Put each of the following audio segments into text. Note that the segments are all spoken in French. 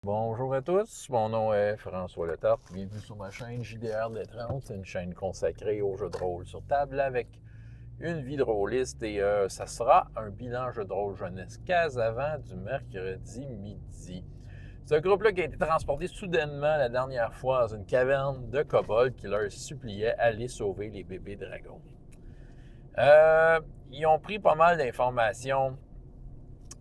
Bonjour à tous, mon nom est François Letarte. Bienvenue sur ma chaîne JDR des 30. C'est une chaîne consacrée aux jeux de rôle sur table avec une vie de rôliste et ça sera un bilan jeu de rôle jeunesse Casavant du mercredi midi. C'est un groupe-là qui a été transporté soudainement la dernière fois dans une caverne de kobolds qui leur suppliait aller sauver les bébés dragons. Ils ont pris pas mal d'informations.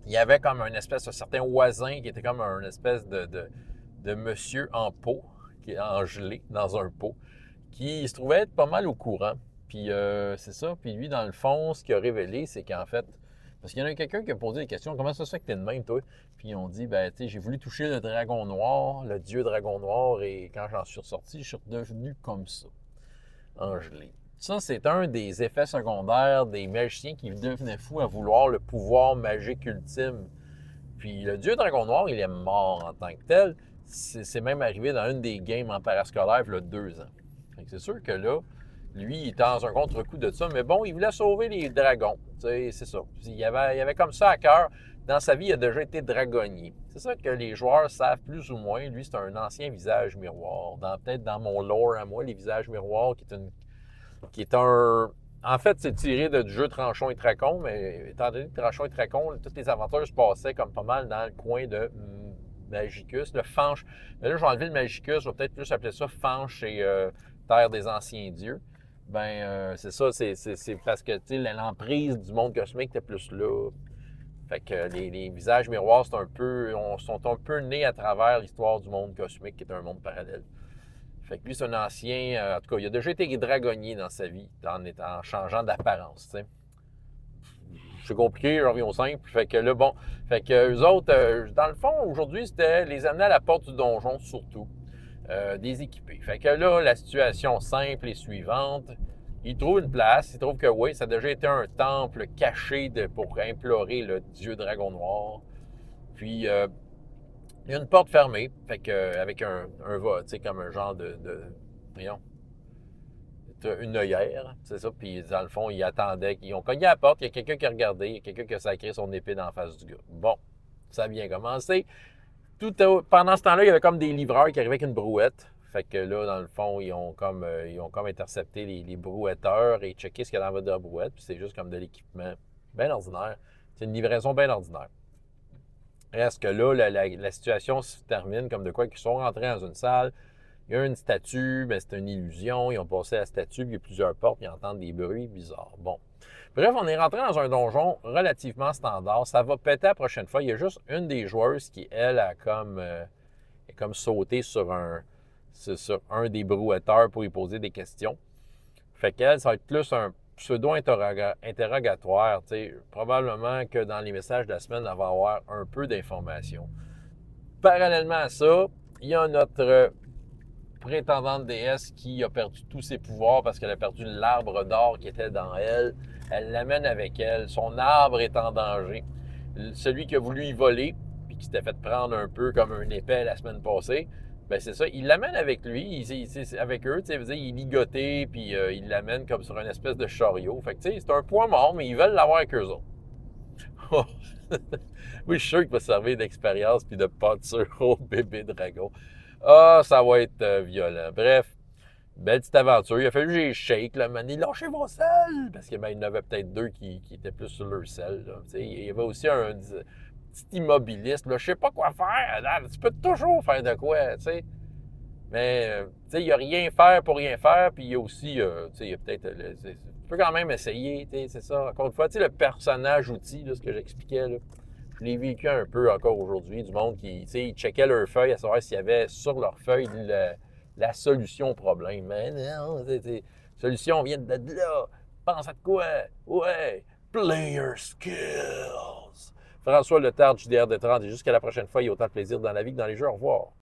Il y avait comme un espèce de certain Oisin qui était comme un espèce de monsieur en pot, qui est engelé dans un pot, qui se trouvait être pas mal au courant. Puis c'est ça. Puis lui, dans le fond, ce qu'il a révélé, c'est qu'en fait, parce qu'il y en a quelqu'un qui a posé des questions, comment ça se fait que t'es de même, toi? Puis ils ont dit, ben, tu sais, j'ai voulu toucher le dragon noir, le dieu dragon noir, et quand j'en suis ressorti, je suis redevenu comme ça, engelé. Ça, c'est un des effets secondaires des magiciens qui devenaient fous à vouloir le pouvoir magique ultime. Puis le dieu dragon noir, il est mort en tant que tel. C'est même arrivé dans une des games en parascolaire il y a 2 ans. C'est sûr que là, lui, il était dans un contre-coup de ça, mais bon, il voulait sauver les dragons. C'est ça. Il y avait comme ça à cœur. Dans sa vie, il a déjà été dragonnier. C'est ça que les joueurs savent plus ou moins. Lui, c'est un ancien visage miroir. Peut-être dans mon lore à moi, les visages miroirs, qui est un... En fait, c'est tiré du jeu Tranchon et Tracon, mais étant donné que Tranchon et Tracon, toutes les aventures se passaient comme pas mal dans le coin de Magicus, le Fanche. Mais là, je vais enlever le Magicus, je vais peut-être plus appeler ça Fanche et Terre des Anciens Dieux. C'est ça, c'est parce que l'emprise du monde cosmique était plus là. Fait que les visages miroirs, sont un peu nés à travers l'histoire du monde cosmique, qui est un monde parallèle. Fait que lui, c'est un ancien... en tout cas, il a déjà été dragonnier dans sa vie, en changeant d'apparence, tu sais. C'est compliqué, je reviens au simple. Fait que là, bon... Fait que eux autres, dans le fond, aujourd'hui, c'était les amener à la porte du donjon, surtout. Des équipés. Fait que là, la situation simple est suivante. Ils trouvent une place. Ils trouvent que, oui, ça a déjà été un temple caché pour implorer le dieu dragon noir. Puis... il y a une porte fermée, fait que, avec un tu sais, comme un genre voyons, une œillère, c'est ça. Puis dans le fond, ils attendaient, ils ont cogné à la porte, il y a quelqu'un qui a regardé, il y a quelqu'un qui a sacré son épée dans la face du gars. Bon, ça a bien commencé. Pendant ce temps-là, il y avait comme des livreurs qui arrivaient avec une brouette. Fait que là, dans le fond, ils ont comme intercepté les brouetteurs et checké ce qu'il y a dans votre brouette. Puis c'est juste comme de l'équipement bien ordinaire. C'est une livraison bien ordinaire. Reste que là, la situation se termine comme de quoi qu'ils sont rentrés dans une salle. Il y a une statue, mais c'est une illusion. Ils ont passé la statue, puis il y a plusieurs portes, puis ils entendent des bruits bizarres. Bon. Bref, on est rentré dans un donjon relativement standard. Ça va péter la prochaine fois. Il y a juste une des joueuses qui, elle, est comme sauté sur un des brouetteurs pour lui poser des questions. Fait qu'elle, ça va être plus un pseudo-interrogatoire. Probablement que dans les messages de la semaine, elle va avoir un peu d'informations. Parallèlement à ça, il y a notre prétendante déesse qui a perdu tous ses pouvoirs parce qu'elle a perdu l'arbre d'or qui était dans elle. Elle l'amène avec elle. Son arbre est en danger. Celui qui a voulu y voler, puis qui s'était fait prendre un peu comme un épée la semaine passée, ben c'est ça, il l'amène avec lui, avec eux, tu sais, il est ligoté, puis il l'amène comme sur une espèce de chariot. Fait que, tu sais, c'est un poids mort, mais ils veulent l'avoir avec eux autres. Oui, je suis sûr qu'il va servir d'expérience puis de pâture au bébé dragon. Ah, ça va être violent. Bref, belle petite aventure. Il a fallu que j'ai shake, là, man. Lâchez vos selles! Parce qu'il y en avait peut-être 2 qui étaient plus sur leur selle. Il y avait aussi un petit immobiliste. Là, je sais pas quoi faire. Là, tu peux toujours faire de quoi, tu sais. Mais, tu sais, il n'y a rien faire pour rien faire. Puis il y a aussi, tu sais, il y a peut-être... tu peux quand même essayer, tu sais, c'est ça. Encore une fois, tu sais, le personnage outil, là, ce que j'expliquais, là. Je l'ai vécu un peu encore aujourd'hui, du monde qui, tu sais, ils checkaient leurs feuilles à savoir s'il y avait sur leur feuille la solution au problème. Mais non, la solution vient de là. Pense à de quoi? Ouais, player skills. François Letarte, JDR de 30, et jusqu'à la prochaine fois, il y a autant de plaisir dans la vie que dans les jeux. Au revoir.